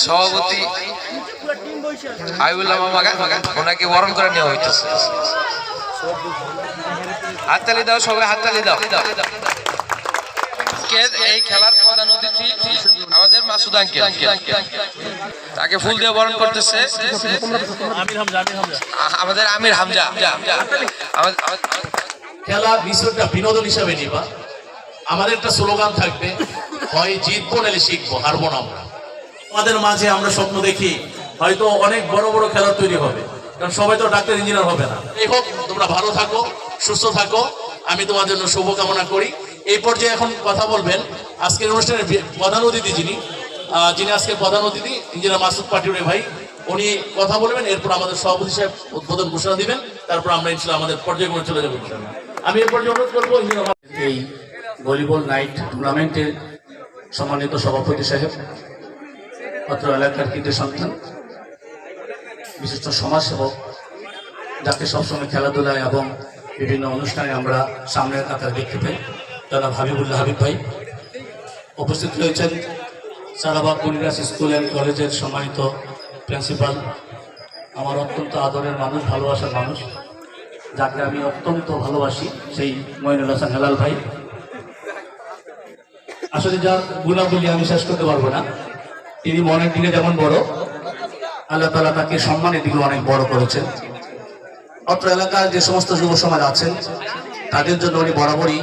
সভাপতি আইবুল্লাহ মামা ওনাকে বরণ করে নেওয়া হইতেছে। হাততালি দাও সবাই, হাততালি দাও। এই খেলার প্রধান অতিথি আমাদের মাসুদ আঙ্কেল, তাকে ফুল দিয়ে বরণ করতেছে আমাদের আমির হামজা। খেলা বিষয়টা বিনোদন হিসাবে নিবা। আমাদের একটা স্লোগান থাকবে, হয় জিতবো নাহলে শিখবো, হারবো না আমরা। আমাদের মাঝে আমরা স্বপ্ন দেখি হয়তো অনেক বড় বড় খেলা তৈরি হবে, কারণ সবাই তো ডাক্তার ইঞ্জিনিয়ার হবে না। এই হোক, তোমরা ভালো থাকো, সুস্থ থাকো, আমি তোমার জন্য শুভকামনা করি। এই পর্যায়ে এখন কথা বলবেন আজকের অনুষ্ঠানের প্রধান অতিথি যিনি আজকের প্রধান অতিথি ইঞ্জিনিয়ার মাসুদ পাটিউরি ভাই, উনি কথা বলবেন। এরপর আমাদের সভাপতি সাহেব উদ্বোধন ঘোষণা দিবেন, তারপর আমরা ইনশাআল্লাহ আমাদের পর্যায়ক্রমে চলে যাবো। আমি এর পর্যায়ে অনুরোধ করবো এই ভলিবল নাইট টুর্নামেন্টের সম্মানিত সভাপতি সাহেব, অত্র এলাকার কৃতি সন্তান, বিশিষ্ট সমাজসেবক, যাকে সবসময় খেলাধুলায় এবং বিভিন্ন অনুষ্ঠানে আমরা সামনের কাতার দেখতে পাই, জনাব হাবিবুল্লাহ হাবিব ভাই। উপস্থিত রয়েছেন সারাবাগ কুড়িরাস স্কুল অ্যান্ড কলেজের সম্মানিত প্রিন্সিপাল, আমার অত্যন্ত আদরের মানুষ, ভালোবাসার মানুষ, যাকে আমি অত্যন্ত ভালোবাসি, সেই মইনুল হাসান হেলাল ভাই। আসলে যার গুণাবলী আমি শেষ করতে পারবো না। তিনি মনের দিকে যেমন বড়, আল্লাহ তাআলা তাকে সম্মানের দিকে অনেক বড় করেছেন। অত্র এলাকার যে সমস্ত যুব সমাজ আছেন তাদের জন্য উনি বরাবরই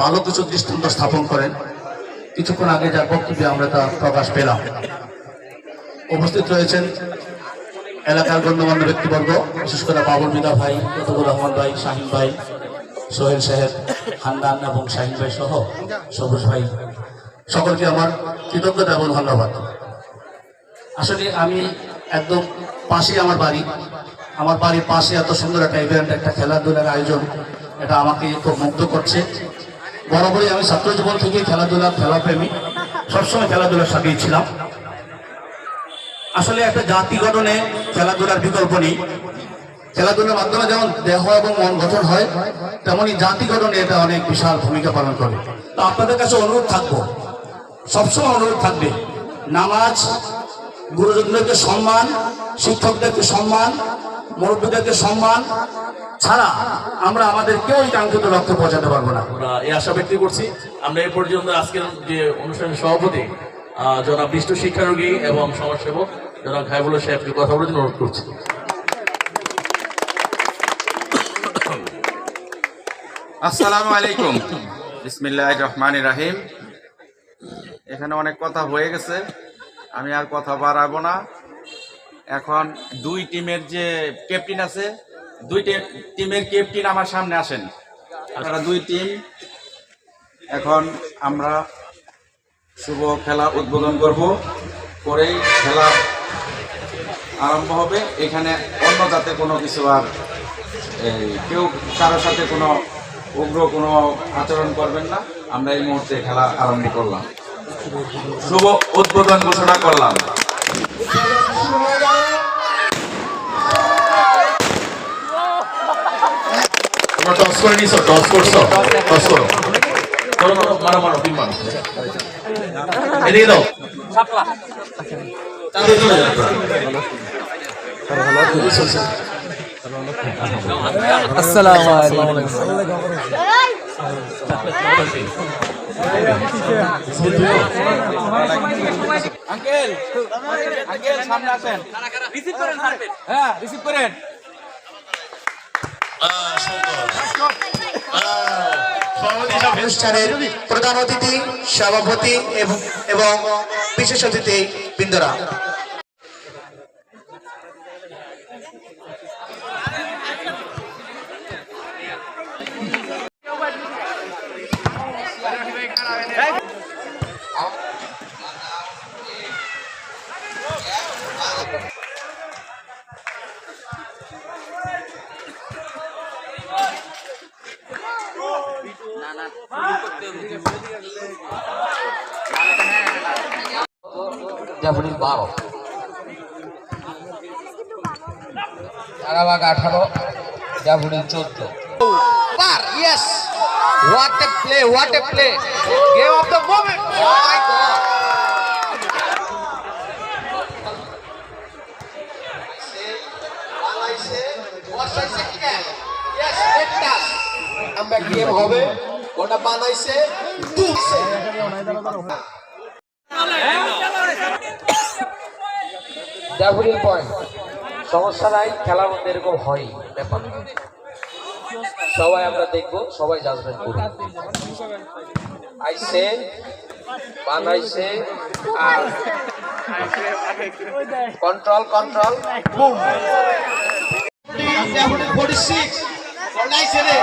ভালো কিছু দৃষ্টান্ত স্থাপন করেন। কিছুক্ষণ আগে যার বক্তব্যে আমরা তা প্রকাশ পেলাম। উপস্থিত রয়েছেন এলাকার গণ্যমান্য ব্যক্তিবর্গ, বিশেষ করে বাবুল মিদা ভাই, লতিফুর রহমান ভাই, শাহিন ভাই, সোহেল সাহেব, হান্নান এবং শাহিন ভাই সহ সবুজ ভাই, সকলকে আমার কৃতজ্ঞতা এবং ধন্যবাদ। আসলে আমি একদম পাশেই আমার বাড়ির পাশে এত সুন্দর একটা ইভেন্ট, একটা খেলাধুলার আয়োজন, এটা আমাকে খুব মুগ্ধ করছে। বরাবরই আমি ছাত্র জীবন থেকে খেলাপ্রেমী, সবসময় খেলাধুলার সাথেই ছিলাম। আসলে একটা জাতি গঠনে খেলাধুলার বিকল্প নেই। খেলাধুলার মাধ্যমে যেমন দেহ এবং মন গঠন হয়, তেমনি জাতি গঠনে এটা অনেক বিশাল ভূমিকা পালন করে। তো আপনাদের কাছে অনুরোধ থাকবো, সবসময় অনুরোধ থাকবে, নামাজ, গুরুজনদেরকে সম্মান, শিক্ষকদেরকে সম্মান, মুরব্বীদেরকে সম্মান ছাড়া আমরা আমাদের কেউ কাঙ্ক্ষিত লক্ষ্যে পৌঁছাতে পারবো না। এই আশা ব্যক্ত করছি। আমরা এই পর্যন্ত আজকের যে অনুষ্ঠানের সভাপতি জনাব বিষ্ট শিক্ষারোগী এবং সমাজসেবক জনাব হাবিবুল্লাহ সাহেবকে কথা বলে অনুরোধ করছি। আসসালামু আলাইকুম, বিসমিল্লাহির রহমানির রহিম। এখানে অনেক কথা হয়ে গেছে, আমি আর কথা বাড়াবো না। এখন দুই টিমের যে ক্যাপ্টেন আছে, দুই টিমের ক্যাপ্টেন আমার সামনে আসেন। আপনারা দুই টিম, এখন আমরা শুভ খেলা উদ্বোধন করব, করেই খেলা আরম্ভ হবে। এখানে অন্য যাতে কোনো কিছু আর কেউ কারোর সাথে কোনো উগ্র কোনো আচরণ করবেন না। আমরা এই মুহূর্তে খেলা আরম্ভ করলাম, শুভ উদ্বোধন ঘোষণা করলাম। টস করে নিছো, টস করছো, টস করো, মারো মারো, তিন মারো, এদিকে দাও। আসসালামু আলাইকুম। আঙ্কেল, আঙ্কেল সামনে আসেন, রিসিভ করেন। হ্যাঁ, রিসিভ করেন। অনুষ্ঠানের প্রধান অতিথি, সভাপতি এবং বিশেষ অতিথি বৃন্দরা, Jafri 12, সারাবাগ 18, Jafri 14। Yes, what a play, what a play, game of the moment. Oh my God. আমরা গেম হবে ওটা বানাইছে তুলছে ড্যাফোডিল পয়েন্ট সমস্যা নাই, খেলার মধ্যে এরকম হয় ব্যাপার। সবাই আমরা দেখবো, সবাই জাজমেন্ট করবো। আইসে বানাইছে আর কন্ট্রোল কন্ট্রোল বুম। ড্যাফোডিল 46 বানাইছে রে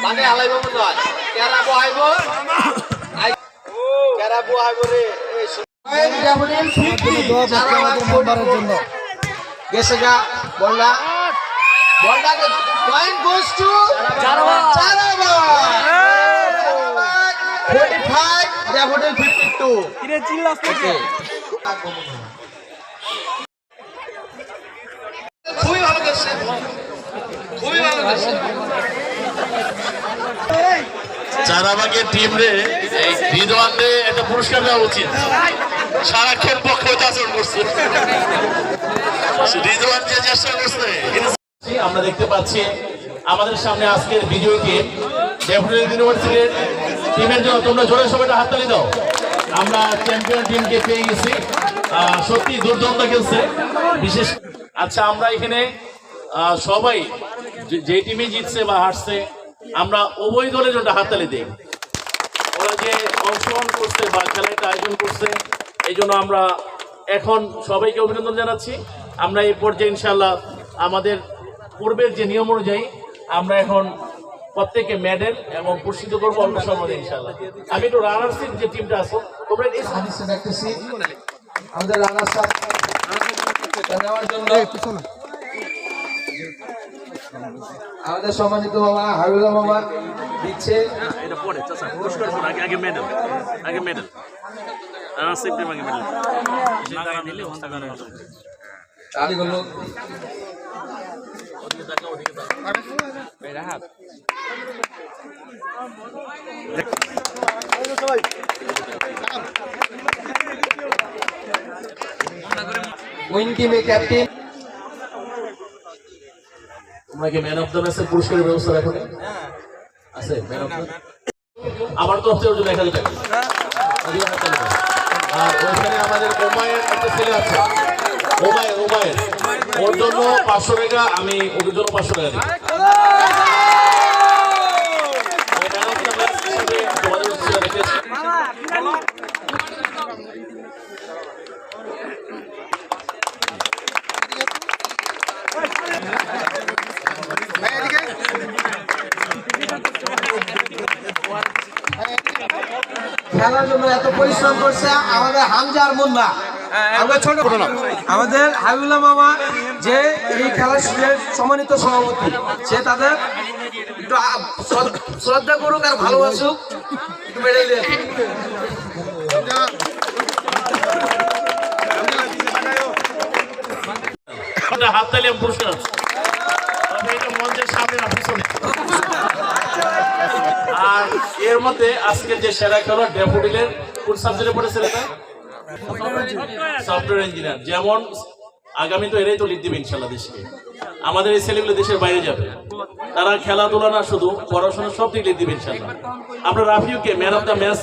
মানে আলাইবো নয়, কেরা বহাইব কেরা বহাইব রে। এই ড্যাফোডিল 50 চারাবাগের জন্য গেছে গা বললা বললা point goes to Charabag 45 daffodil 52 কিরে চিল্লাস থেকে খুবই ভালো গেছে খুবই ভালো গেছে চারাবাগের টিম রে রিদওয়ান রে একটা পুরস্কার দেওয়া উচিত। সারা খেল পক্ষে আচরণ করছে রিদওয়ান যে চেষ্টা করছে। আমরা দেখতে পাচ্ছি আমাদের সামনে আজকের বিজয়ী টিম ড্যাফোডিল ইউনিভার্সিটির টিমের জন্য তোমরা জোরে সবাইটা হাততালি দাও। আমরা চ্যাম্পিয়ন টিমকে পেয়ে গেছি, সত্যি দুর্দান্ত খেলছে বিশেষ। আচ্ছা আমরা এখানে সবাই যে টিমে জিতছে বা হারছে আমরা উভয় দলের জন্য হাততালি দিই। ওরা যে অংশগ্রহণ করছে বা খেলাটা আয়োজন করছে এই জন্য আমরা এখন সবাইকে অভিনন্দন জানাচ্ছি। আমরা এই পর্যায়ে ইনশাল্লাহ আমাদের পূর্বের যে নিয়ম অনুযায়ী আমরা এখন প্রত্যেকে মেডেল এবং পুরস্কৃত করবো অল্প সময় ইনশাল্লাহ। আমি একটু রানার্সের যে টিমটা আছে তোমরা হাদিসে দেখতেছি আমাদের রানার সাহেব নেওয়ার জন্য আমাদের সম্মানিত বাবা হাবিবুল্লাহ বাবা দিচ্ছে। এটা পরে চাচা পুরস্কার করুন, আগে মেডেল আগে মেডেল রানার্সের টিম আগে মেডেল দিলে চালিগুলো উইন টিমে ক্যাপ্টেন তোমরা কি ম্যান অফ দ্য ম্যাচের পুরস্কারের ব্যবস্থা রাখো আছে? ম্যান অফ দ্য আমার তরফ থেকে 1000 টাকা। আর ওইখানে আমাদের ওমায়ের একটা ছেলে আছে, ওমায়ের ওর জন্য 500 টাকা, আমি ওর জন্য 500 টাকা দিই। ম্যান অফ দ্য ম্যাচ হিসেবে তোমাদের উৎসাহ রেখেছি। খেলার জন্য এত পরিশ্রম করছে আমাদের হামজার মুন্না, আমরা ছোট আমাদের হাবিবুল্লাহ মামা যে এই খেলার সম্মানিত সভাপতি, সে তাদের একটু শ্রদ্ধা করুক আর ভালোবাসুক, একটু মেডেল দিয়ে হাততালি পুরস্কার আছে, এটা মঞ্চের সামনে না পিছনে। আর এর মধ্যে আজকে যে সেরা খেলোয়াড় ড্যাফোডিলের কোন সাবজেক্টে পড়েছে এটা? Software engineer. যেমন আগামী তো এরাই তো লিড দিবে ইনশাল্লাহ দেশকে। আমাদের এই ছেলেগুলো দেশের বাইরে যাবে, তারা খেলাধুলা না শুধু পড়াশোনা সব দিক লিড দিবে ইনশাল্লাহ। আমরা রাফিউকে ম্যান অফ দ্য ম্যাচ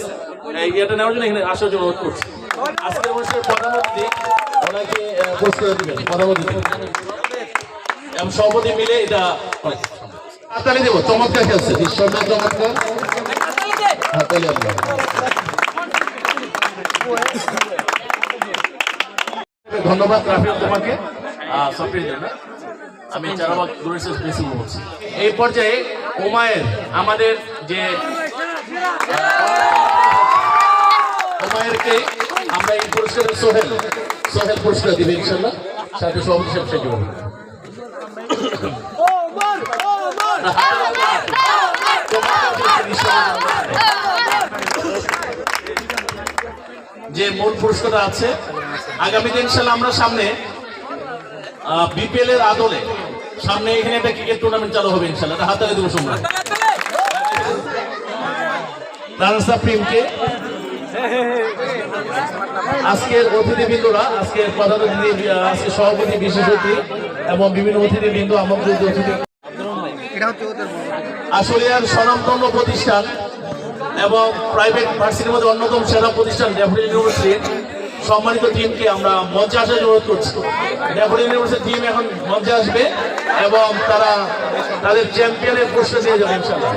এটা নেওয়ার জন্য এখানে আসার জন্য অনুরোধ করছি। আজকের অনুষ্ঠানের প্রধান অতিথি ওনাকে পুরস্কার দিবেন, প্রধান অতিথি এবং সভাপতি মিলে এটা হাততালি দেবো। চমৎকার খেলছে, নিঃসন্দেহে চমৎকার, হাততালি আপনার। ধন্যবাদ রাফিউল তোমাকে সফটওয়্যার জন্য। আমি চারাবাগ গ্লোরিয়াস প্রিন্সিপাল বলছি। এই পর্যায়ে ওমায়ের আমাদের যে ওমায়েরকে আমরা এই পুরস্কারের সোহেল পুরস্কার দিবে ইনশাল্লাহ, সাথে সভাপতি সাহেব সাহায্য করবেন। যে মূল পুরস্কারটা আছে আগামী দিন ইনশাল্লাহ আমরা সামনে বিপিএল এর আদলে সামনে এখানে একটা ক্রিকেট টুর্নামেন্ট চালু হবে ইনশাল্লাহ, এটা হাতালে দেবো সময় টিমকে। আজকের অতিথিবৃন্দরা, আজকের প্রধান অতিথি, আজকে সভাপতি, বিশেষ অতিথি এবং বিভিন্ন অতিথিবৃন্দ আমন্ত্রিত অতিথি আশুলিয়ার স্বনামধন্য প্রতিষ্ঠান এবং প্রাইভেট ভার্সিটির মধ্যে অন্যতম সেরা প্রতিষ্ঠান ড্যাফোডিল ইউনিভার্সিটির সম্মানিত টিমকে আমরা মঞ্চে আসার অনুরোধ করছি। ড্যাফোডিল ইউনিভার্সিটির টিম এখন মঞ্চে আসবে এবং তারা তাদের চ্যাম্পিয়নের পুরস্কার দিয়ে যাবে ইনশাআল্লাহ।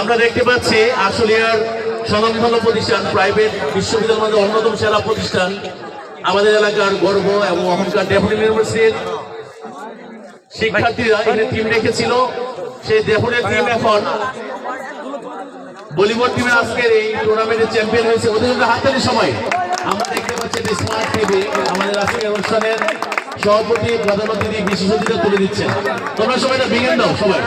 আমরা দেখতে পাচ্ছি আশুলিয়ার স্বনামধন্য প্রতিষ্ঠান প্রাইভেট বিশ্ববিদ্যালয়ের মধ্যে অন্যতম সেরা প্রতিষ্ঠান, আমাদের এলাকার গর্ব এবং অহংকার ড্যাফোডিল ইউনিভার্সিটির শিক্ষার্থীরা এখানে টিম রেখেছিল। সেই ড্যাফোডিল টিম এখন ভলিবল টিমে আজকের এই টুর্নামেন্টের চ্যাম্পিয়ন হয়েছে। ওদের জন্য হাততালির সময় আমরা দেখতে পাচ্ছি যে স্মার্ট টিভি আমাদের আজকের অনুষ্ঠানের সভাপতি প্রধান অতিথি বিশেষ অতিথি তুলে দিচ্ছেন। তোমরা সবাই এটা বিজ্ঞান দাও সবাই।